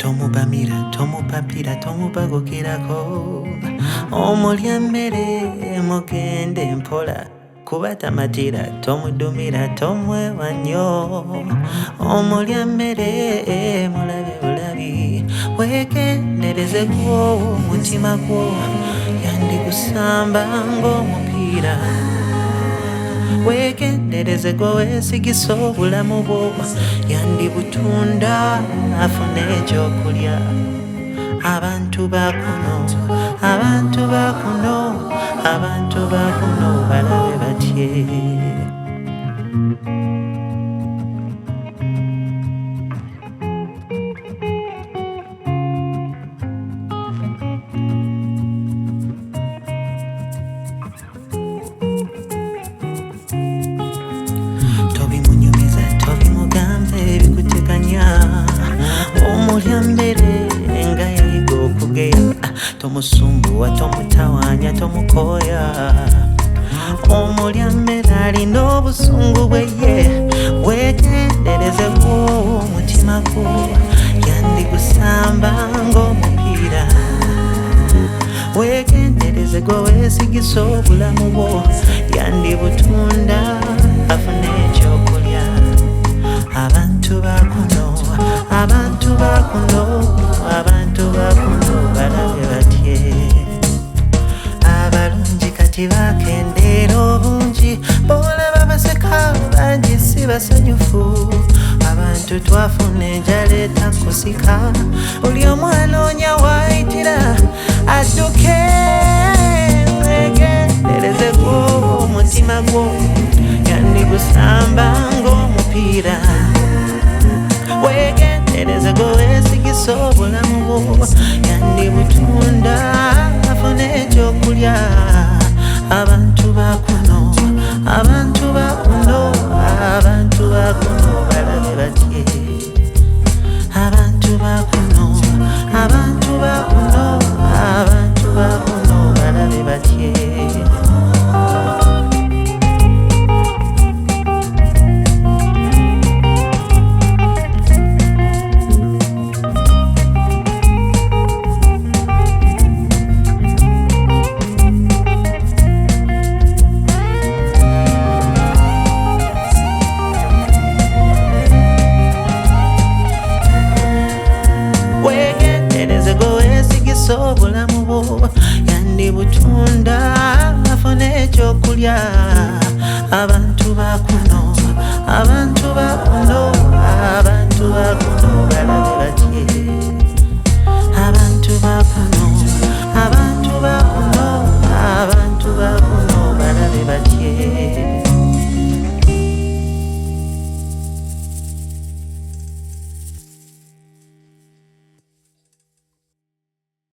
tomubamira tomupapira tomubagukirako omulya mmere mugende mpola kuba tamatira tomudumira tomwewa nnyo omulya mmere mulabe bulabi weegendereze gwo mutima gwo yandigusamba ng'omupiira weegendereze gwe weesigisa obulamu bwo yandibutunda afune ekyokulya abantu bakuno abantu bakuno abantu bakuno balabe batye tobimunyumiza tobimugambe ebikuteganya omulya mbere nga yayiga okugeya tomusumbuwa tomutawanya tomukoya omulya mmere alina obusungu bweye weegendereze gwo omutima gwo yandigusamba ng'omupiira weegendereze gwe weesigisa obulamu bwo yandibutunda afune ekyokulya abantu bakuno abantu bakuno abantu bakuno balabe batye abalungi kati bakendeera obungi boolaba baseka bangi si basanyufu abantu twafuna enjala etakusika buli omu anoonya waayitira adduke weegendereze gwo omutima gwo yandigusamba ng'omupiira weegendereze gwe weesigisa obulamu bwo yandibutunda afune ekyokulya abantu bakuno abantu bakuno abantu bakuno balabe batye abantu bakuno abantu bakuno abantu bakuno balabe batye obulamu bwo yandibutunda afune ekyokulya abantu bakuno abantu bakuno abantu bakuno